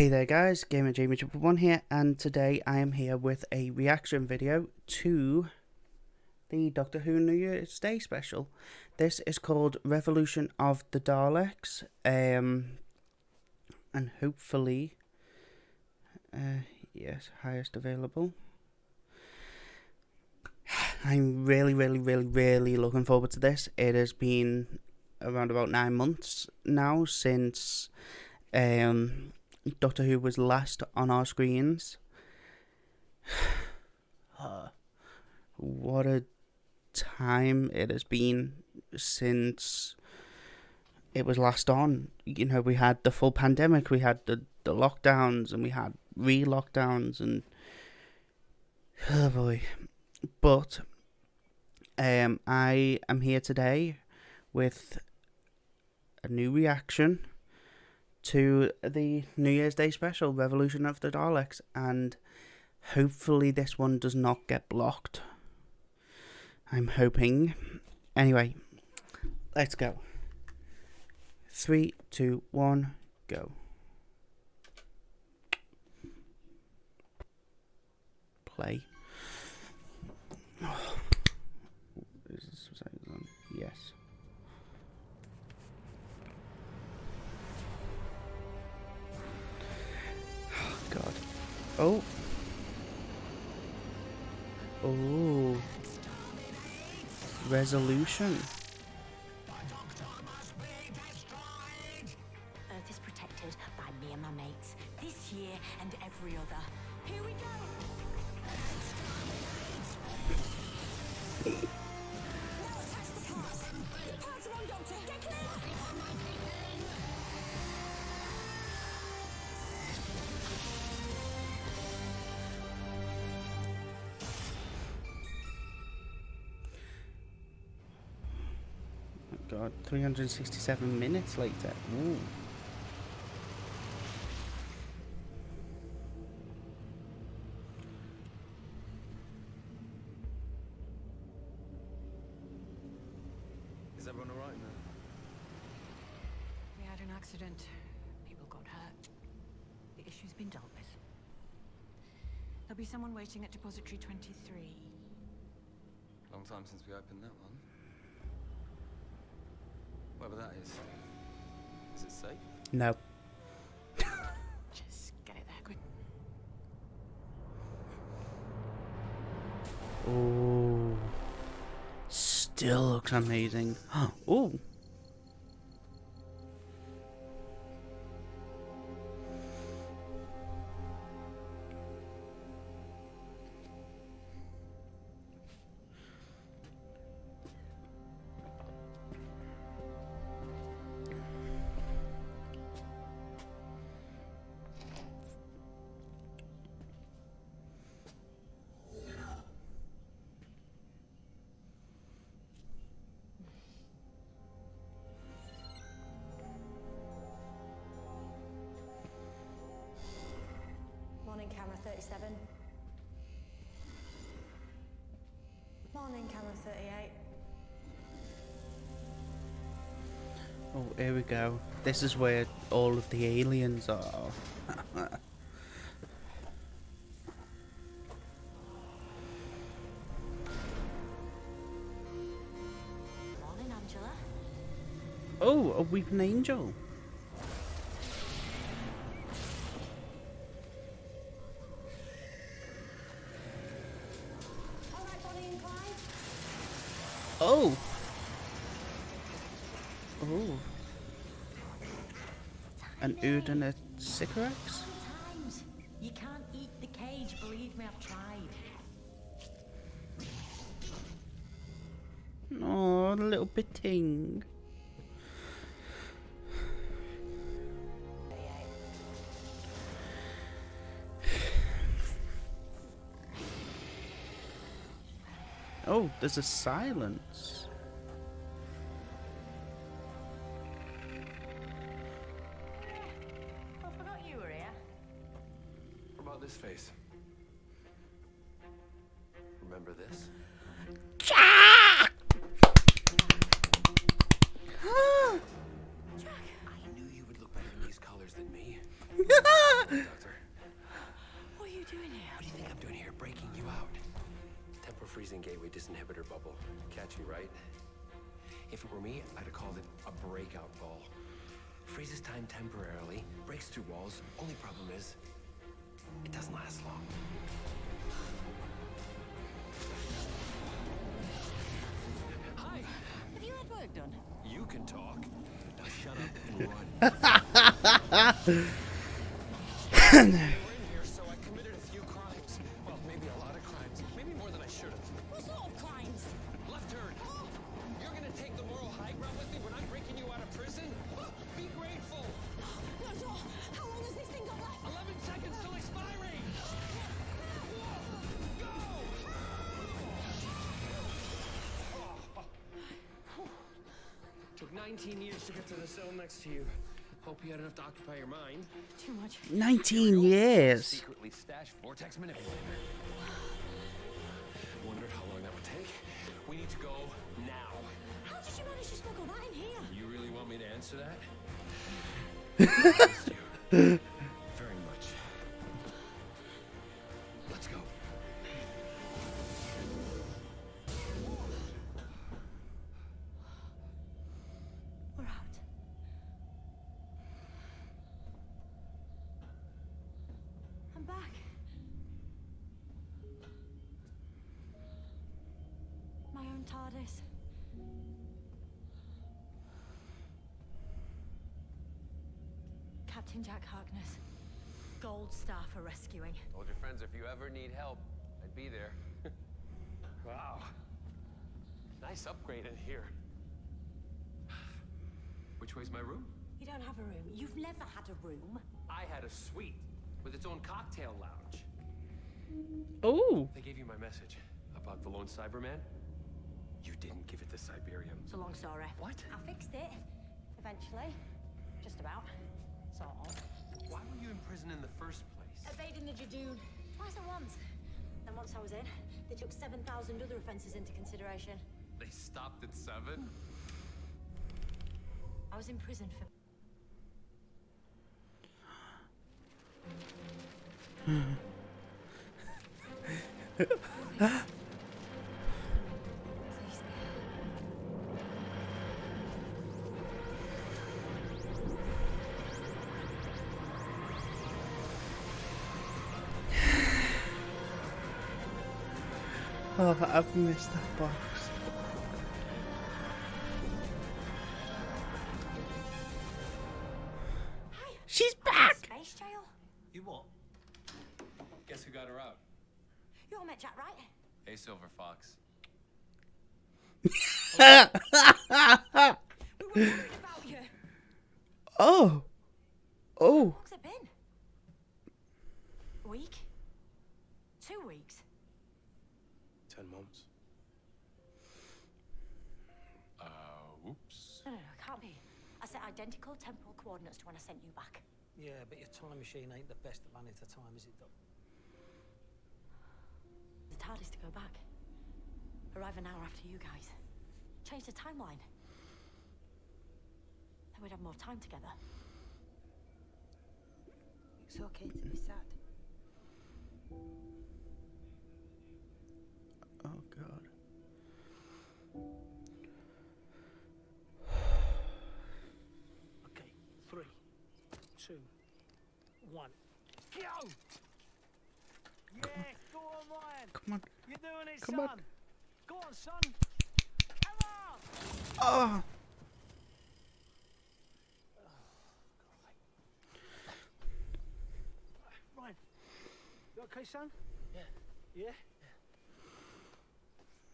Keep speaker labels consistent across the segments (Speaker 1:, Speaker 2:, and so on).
Speaker 1: Hey there guys, Gamer Jamie 1 here, and today I am here with a reaction video to the Doctor Who New Year's Day special. This is called Revolution of the Daleks, and hopefully, yes, highest available. I'm really looking forward to this. It has been around about 9 months now since Doctor Who was last on our screens. What a time it has been since it was last on. You know, we had the full pandemic, we had the lockdowns, and we had re-lockdowns, and oh boy. But I am here today with a new reaction to the New Year's Day special, Revolution of the Daleks, and hopefully this one does not get blocked. I'm hoping. Anyway, let's go. 3, 2, 1, go. Play. Oh. Is this on? Yes. God. Oh. Oh. Resolution.
Speaker 2: Earth is protected by me and my mates this year and every other. Here we go.
Speaker 1: God, 367 minutes later. Ooh.
Speaker 3: Is everyone alright now?
Speaker 2: We had an accident. People got hurt. The issue's been dealt with. There'll be someone waiting at Depository 23.
Speaker 3: Long time since we opened that one. Whatever that is it safe?
Speaker 1: No.
Speaker 2: Just get it there quick.
Speaker 1: Oh. Still looks amazing. Oh.
Speaker 4: Morning, camera 37. Morning, camera 38.
Speaker 1: Oh, here we go. This is where all of the aliens are.
Speaker 2: Morning, Angela.
Speaker 1: Oh, a weeping angel.
Speaker 4: All right, Bonnie and Clyde.
Speaker 1: Oh. Oh. An Ood and a Sycorax?
Speaker 2: Sometimes you can't eat the cage. Believe me, I've tried.
Speaker 1: Oh, a little Pting. Oh, there's a silence.
Speaker 2: I forgot you were here.
Speaker 3: What about this face? Remember this?
Speaker 1: Jack!
Speaker 3: I knew you would look better in these colors than me.
Speaker 5: Doctor.
Speaker 2: What are you doing here?
Speaker 5: What do you think I'm doing here? Breaking you out. Temporal freezing gateway disinhibitor bubble. Catchy, right? If it were me, I'd have called it a breakout ball. Freezes time temporarily, breaks through walls. Only problem is, it doesn't last long. Hi!
Speaker 2: Have you had work done?
Speaker 5: You can talk. Now shut up and run. We're in here, so I committed a few crimes. Well, maybe a lot of crimes. Maybe more than I should have.
Speaker 2: What sort of crimes?
Speaker 5: Left turn. You're gonna take the moral high ground with me when I'm breaking you out of prison? Be grateful.
Speaker 2: No, no. How long has this thing got left?
Speaker 5: 11 seconds till expiry. Go! Took 19 years to get to the cell next to you. Hope you had enough to occupy your mind.
Speaker 2: Too much.
Speaker 1: 19 years.
Speaker 5: Secretly stashed vortex manipulator. Wondered how long that would take. We need to go now.
Speaker 2: How did you manage to smuggle that in here?
Speaker 5: You really want me to answer that? I trust you. Very much. Let's go.
Speaker 2: We're out. I'm back. My own TARDIS. Captain Jack Harkness. Gold star for rescuing.
Speaker 5: Told your friends if you ever need help, I'd be there. Wow. Nice upgrade in here. Which way's my room?
Speaker 2: You don't have a room. You've never had a room.
Speaker 5: I had a suite with its own cocktail lounge.
Speaker 1: Oh.
Speaker 5: They gave you my message about the lone Cyberman? You didn't give it to Siberium.
Speaker 2: It's a long story.
Speaker 5: What?
Speaker 4: I fixed it. Eventually. Just about. Sort of.
Speaker 5: Why were you in prison in the first place?
Speaker 4: Evading the Jadoon. Twice at once. Then once I was in, they took 7,000 other offences into consideration.
Speaker 5: They stopped at 7?
Speaker 2: I was in prison for...
Speaker 1: Oh, I've missed that box. She's back!
Speaker 4: Space jail?
Speaker 5: You what? Guess who got her out?
Speaker 4: You all met Jack, right?
Speaker 5: Hey, Silver Fox.
Speaker 2: We were worried about you.
Speaker 1: Oh. Oh.
Speaker 4: How long's it been?
Speaker 2: A week? 2 weeks?
Speaker 5: 10 months. Oops.
Speaker 4: No, it can't be. I set identical temporal coordinates to when I sent you back.
Speaker 6: Yeah, but your time machine ain't the best at running to time, is it, Doc?
Speaker 4: The TARDIS to go back. Arrive an hour after you guys. Change the timeline. Then we'd have more time together.
Speaker 7: It's okay to be sad.
Speaker 1: Oh, God.
Speaker 6: Okay, 3, 2, 1. Go! Yeah, go on, Ryan.
Speaker 1: Come on.
Speaker 6: You're doing it,
Speaker 1: Come
Speaker 6: son.
Speaker 1: on.
Speaker 6: Go on, son. Come on.
Speaker 1: Oh.
Speaker 6: Ryan, you okay, son?
Speaker 5: Yeah.
Speaker 6: Yeah?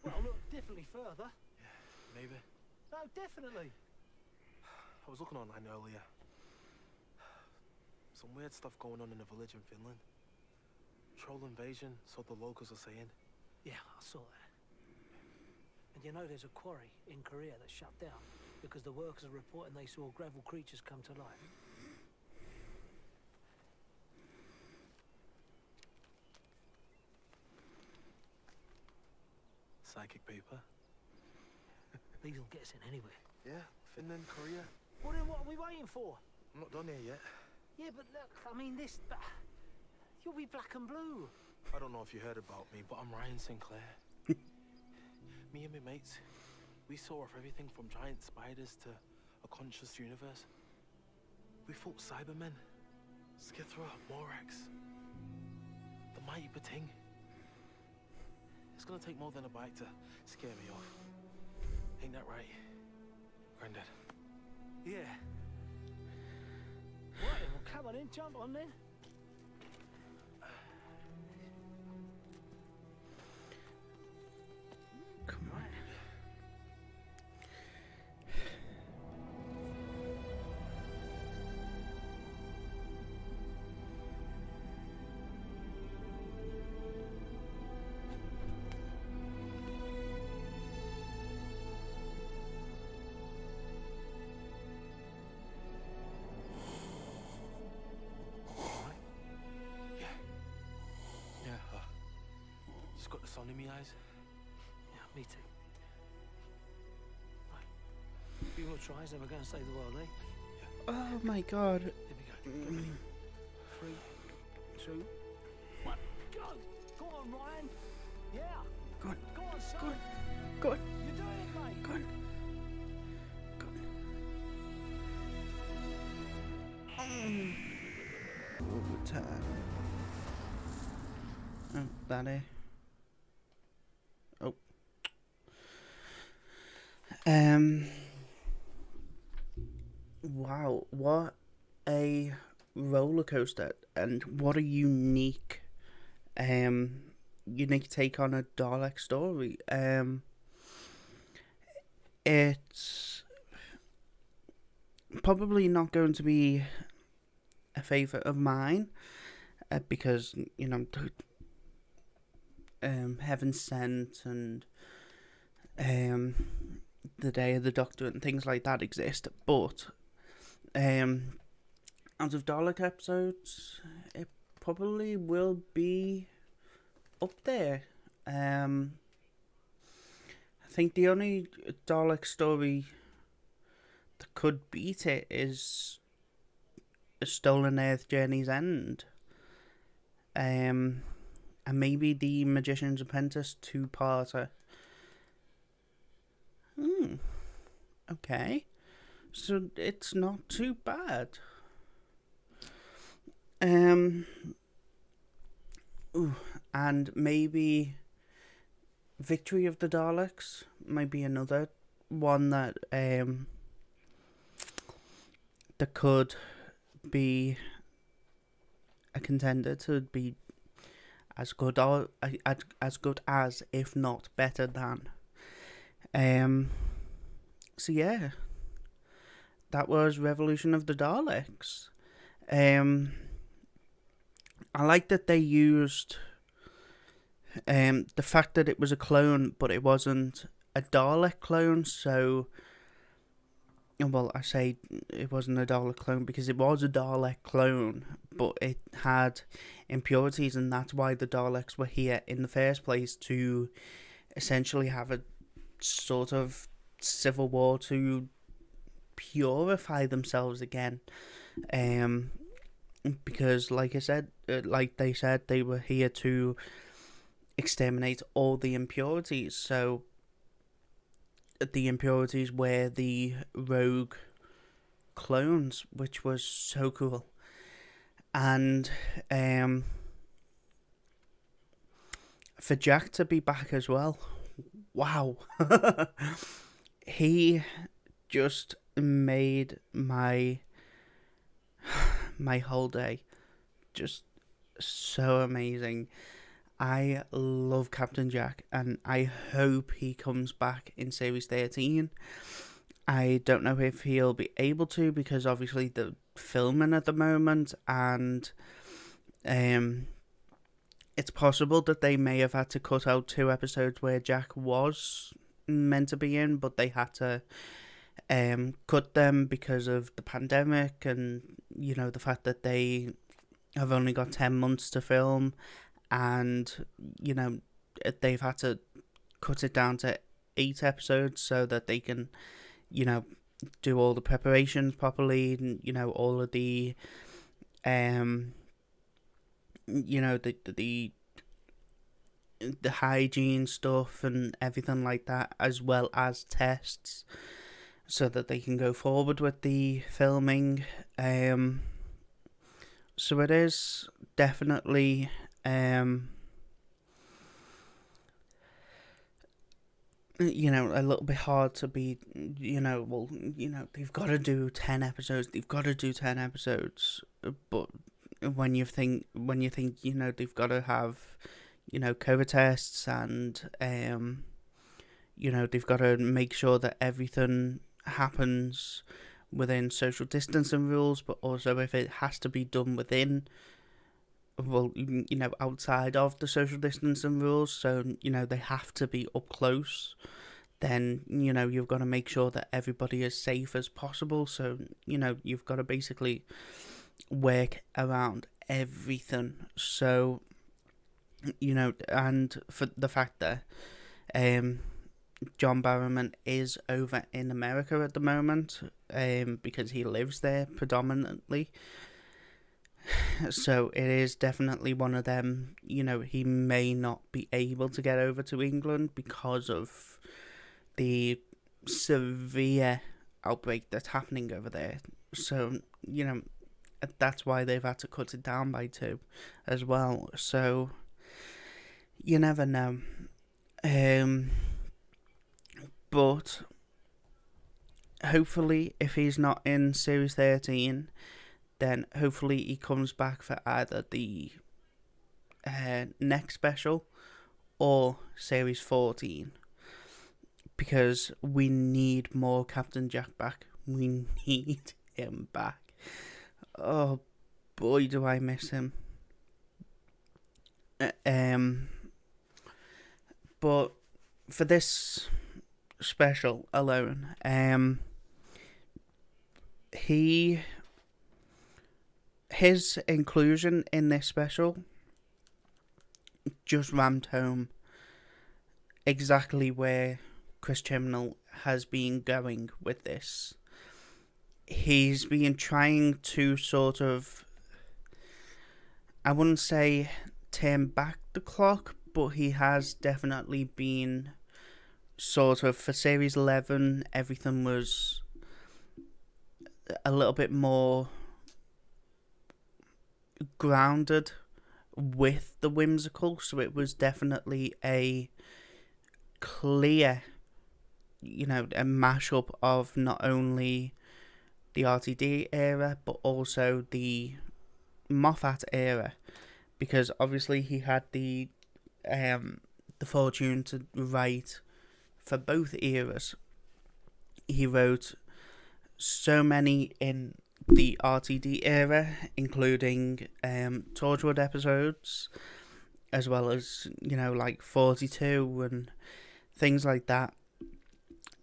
Speaker 6: Well, look, definitely further.
Speaker 8: Maybe.
Speaker 6: No, definitely.
Speaker 8: I was looking online earlier. Some weird stuff going on in the village in Finland. Troll invasion, so the locals are saying.
Speaker 6: Yeah, I saw that. And you know there's a quarry in Korea that's shut down because the workers are reporting they saw gravel creatures come to life.
Speaker 8: Psychic paper.
Speaker 6: These will get us in anywhere.
Speaker 8: Yeah, Finland, Korea.
Speaker 6: Well then what are we waiting for?
Speaker 8: I'm not done here yet.
Speaker 6: Yeah, but look, I mean, this... You'll be black and blue.
Speaker 8: I don't know if you heard about me, but I'm Ryan Sinclair. Me and my mates, we saw off everything from giant spiders to a conscious universe. We fought Cybermen, Skithra, Morax, the mighty Pting. It's gonna take more than a bite to scare me off. Ain't that right, Granddad?
Speaker 6: Yeah. Right, well, come on in, jump on then.
Speaker 1: Come on.
Speaker 8: Just got the sun in my eyes.
Speaker 6: Yeah, me too. Right. A few more tries, then we're going to save the world, eh?
Speaker 1: Oh my god.
Speaker 6: Here we go. Get ready. 3, 2, 1, go! Go on, Ryan! Yeah!
Speaker 1: Go on.
Speaker 6: Go on, son!
Speaker 1: Go on. Go on.
Speaker 6: You're doing it, mate!
Speaker 1: Go on. Go on. Overtime. Oh, that is. Oh. Wow, what a roller coaster, and what a unique take on a Dalek story. It's probably not going to be a favourite of mine, because, Heaven Sent and The Day of the Doctor and things like that exist, but out of Dalek episodes, it probably will be up there. I think the only Dalek story that could beat it is A Stolen Earth Journey's End. And maybe The Magician's Apprentice 2-parter. Okay. So it's not too bad. And maybe Victory of the Daleks might be another one that that could be a contender to be as good as, if not better than. So yeah, that was Revolution of the Daleks. I like that they used the fact that it was a clone, but it wasn't a Dalek clone. So, well, I say it wasn't a Dalek clone because it was a Dalek clone, but it had impurities, and that's why the Daleks were here in the first place, to essentially have a sort of civil war to purify themselves again. Because, like I said, like they said, they were here to exterminate all the impurities. So the impurities were the rogue clones, which was so cool. And for Jack to be back as well, wow. He just made my whole day just so amazing. I love Captain Jack, and I hope he comes back in Series 13. I don't know if he'll be able to, because obviously they're filming at the moment, and it's possible that they may have had to cut out 2 episodes where Jack was meant to be in, but they had to cut them because of the pandemic, and the fact that they have only got 10 months to film, and they've had to cut it down to 8 episodes so that they can do all the preparations properly, and all of the you know, the hygiene stuff and everything like that, as well as tests, so that they can go forward with the filming. So it is definitely you know, a little bit hard to be, you know, well, you know, they've got to do 10 episodes, but when you think, you know, they've got to have, you know, COVID tests, and, you know, they've got to make sure that everything happens within social distancing rules, but also if it has to be done within, well, you know, outside of the social distancing rules, so, you know, they have to be up close, then, you know, you've got to make sure that everybody is safe as possible. So, you know, you've got to basically work around everything. So, you know, and for the fact that John Barrowman is over in America at the moment, because he lives there predominantly. So it is definitely one of them, you know, he may not be able to get over to England because of the severe outbreak that's happening over there. So, you know, that's why they've had to cut it down by 2 as well. So, you never know. But hopefully, if he's not in Series 13, then hopefully he comes back for either the next special or Series 14. Because we need more Captain Jack back. We need him back. Oh boy, do I miss him. But for this special alone, his inclusion in this special just rammed home exactly where Chris Chibnall has been going with this. He's been trying to sort of, I wouldn't say turn back the clock, but he has definitely been sort of, for Series 11, everything was a little bit more grounded with the whimsical, so it was definitely a clear, you know, a mashup of not only the RTD era but also the Moffat era, because obviously he had the fortune to write for both eras. He wrote so many in the RTD era, including Torchwood episodes, as well as, you know, like 42 and things like that.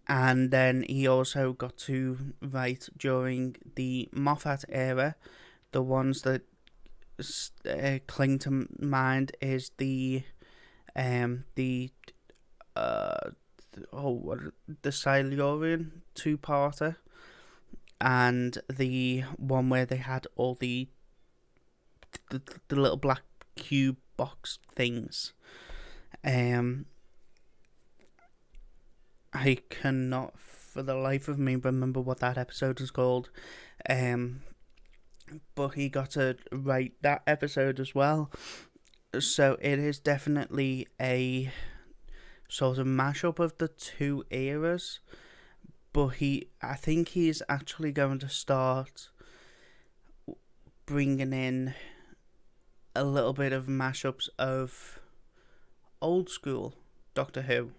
Speaker 1: And then he also got to write during the Moffat era. The ones that cling to mind is the Silurian 2-parter, and the one where they had all the little black cube box things. I cannot for the life of me remember what that episode is called. But he got to write that episode as well. So it is definitely a sort of mashup of the 2 eras. But I think he's actually going to start bringing in a little bit of mashups of old school Doctor Who.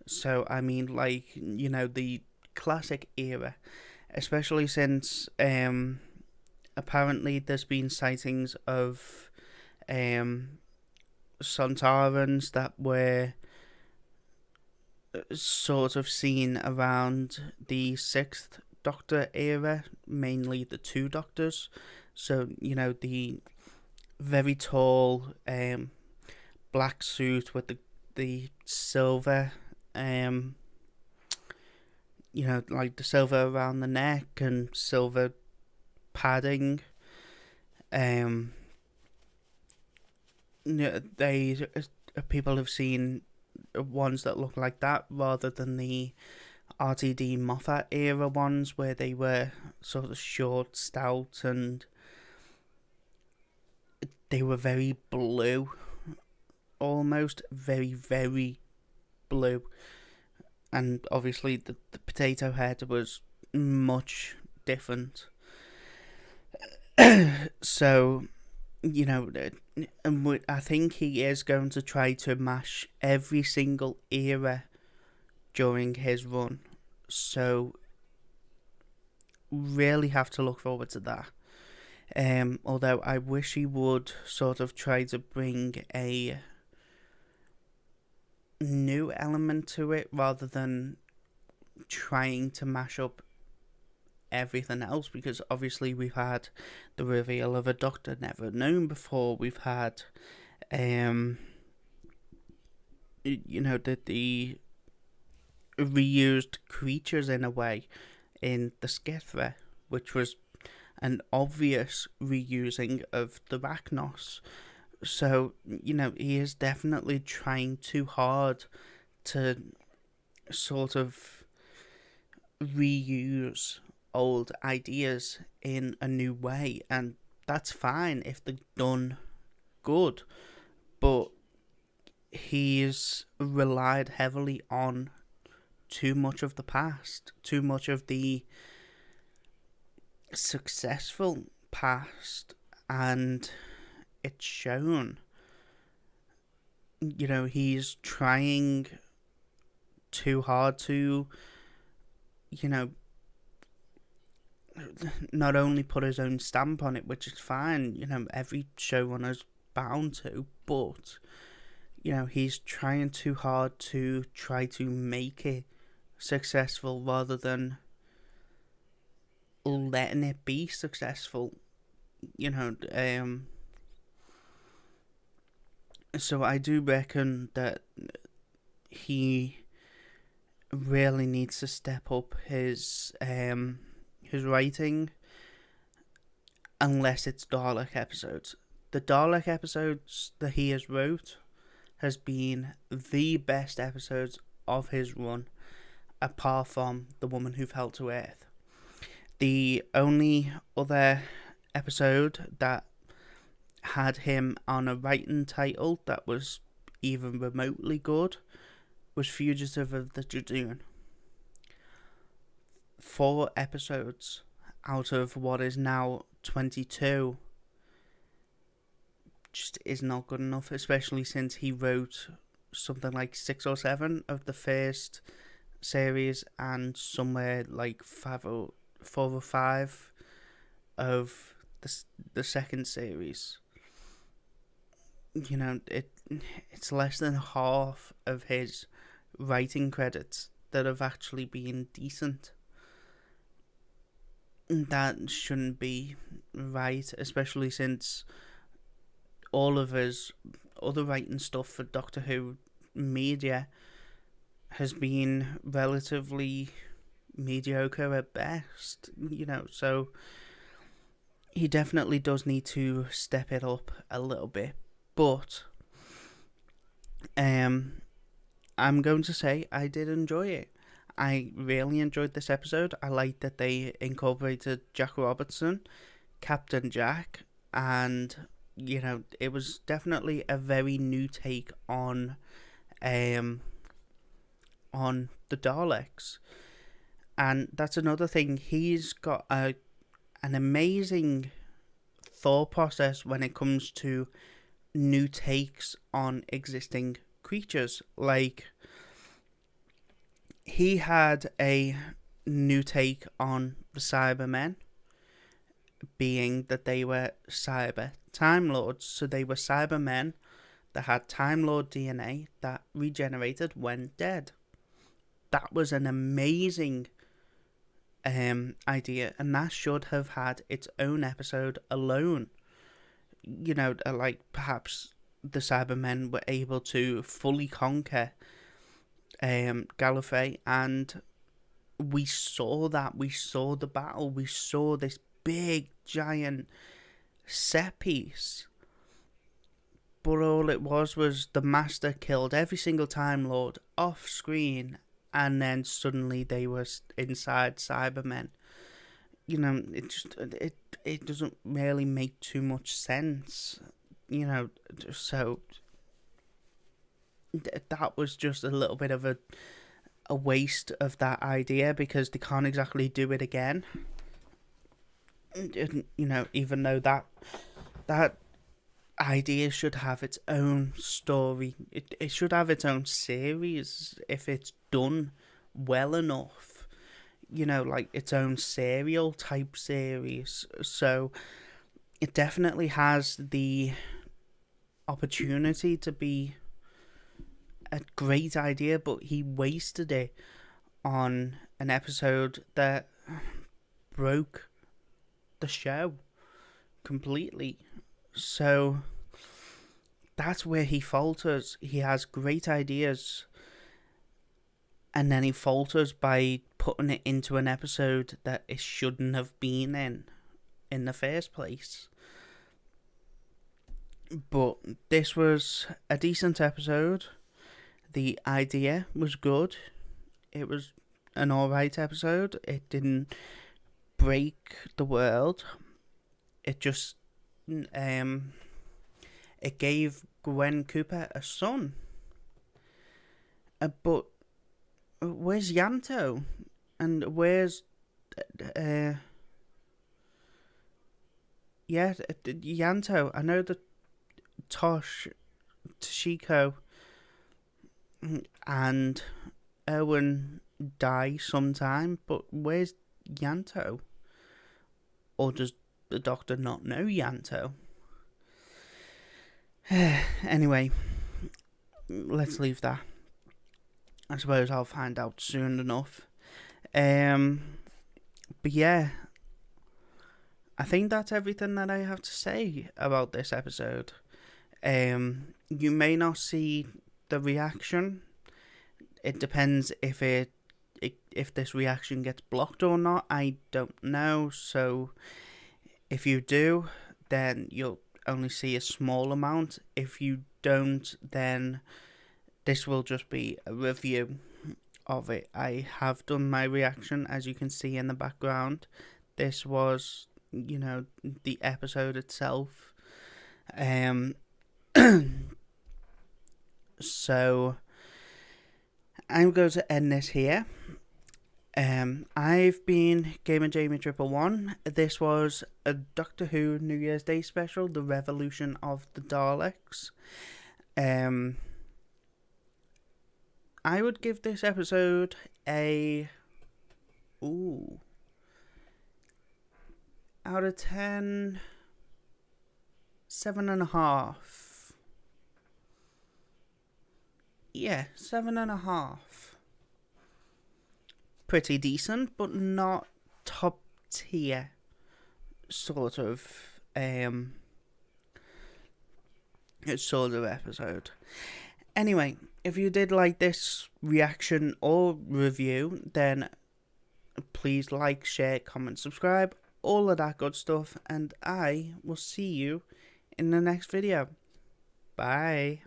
Speaker 1: So, I mean, like, you know, the classic era, especially since apparently there's been sightings of Sontarans that were sort of seen around the 6th Doctor era, mainly the 2 Doctors. So, you know, the very tall black suit with the silver, you know, like the silver around the neck and silver padding. they people have seen ones that look like that rather than the RTD Moffat era ones where they were sort of short, stout, and they were very blue, almost very, very blue. And obviously the potato head was much different. So, and I think he is going to try to mash every single era during his run. So, really have to look forward to that. Although I wish he would sort of try to bring a new element to it rather than trying to mash up everything else, because obviously we've had the reveal of a Doctor never known before. We've had the reused creatures in a way in the Skithra, which was an obvious reusing of the Rachnos. So, he is definitely trying too hard to sort of reuse old ideas in a new way, and that's fine if they're done good, but he's relied heavily on too much of the past, too much of the successful past, and it's shown. He's trying too hard to, not only put his own stamp on it, which is fine, every showrunner's bound to, but, he's trying too hard to try to make it successful rather than letting it be successful, so I do reckon that he really needs to step up his writing, unless it's Dalek episodes. The Dalek episodes that he has wrote has been the best episodes of his run, apart from The Woman Who Fell to Earth. The only other episode that had him on a writing title that was even remotely good was Fugitive of the Dragoon. 4 episodes out of what is now 22 just is not good enough, especially since he wrote something like 6 or 7 of the first series and somewhere like 4 or 5 of the second series. It's less than half of his writing credits that have actually been decent. That shouldn't be right, especially since all of his other writing stuff for Doctor Who media has been relatively mediocre at best, so he definitely does need to step it up a little bit. But I'm going to say I did enjoy it. I really enjoyed this episode. I liked that they incorporated Jack Robertson, Captain Jack, and it was definitely a very new take on the Daleks. And that's another thing. He's got an amazing thought process when it comes to new takes on existing creatures. Like, he had a new take on the Cybermen, being that they were cyber Time Lords. So they were Cybermen that had Time Lord DNA that regenerated when dead. That was an amazing idea, and that should have had its own episode alone. Like perhaps the Cybermen were able to fully conquer Gallifrey, and we saw that. We saw the battle. We saw this big, giant set piece. But all it was the Master killed every single Time Lord off screen, and then suddenly they were inside Cybermen. You know, it doesn't really make too much sense. You know, so that was just a little bit of a waste of that idea, because they can't exactly do it again. You know, even though that idea should have its own story. It should have its own series if it's done well enough. You know, like its own serial type series. So it definitely has the opportunity to be a great idea, but he wasted it on an episode that broke the show completely. So that's where he falters. He has great ideas, and then he falters by putting it into an episode that it shouldn't have been in the first place. But this was a decent episode. The idea was good. It was an alright episode. It didn't break the world. It just it gave Gwen Cooper a son. But where's Yanto? And where's Yanto? I know that Toshiko and Erwin die sometime, but where's Yanto? Or does the Doctor not know Yanto? Anyway, let's leave that. I suppose I'll find out soon enough. But yeah, I think that's everything that I have to say about this episode. You may not see the reaction. It depends if this reaction gets blocked or not. I don't know. So if you do, then you'll only see a small amount. If you don't, then this will just be a review of it. I have done my reaction, as you can see in the background. This was, you know, the episode itself. So I'm going to end this here. I've been Gamer Jamie 111. This was a Doctor Who New Year's Day special, The Revolution of the Daleks. I would give this episode a out of 10, 7.5. Yeah, 7.5. Pretty decent, but not top tier sort of episode. Anyway, if you did like this reaction or review, then please like, share, comment, subscribe, all of that good stuff, and I will see you in the next video. Bye.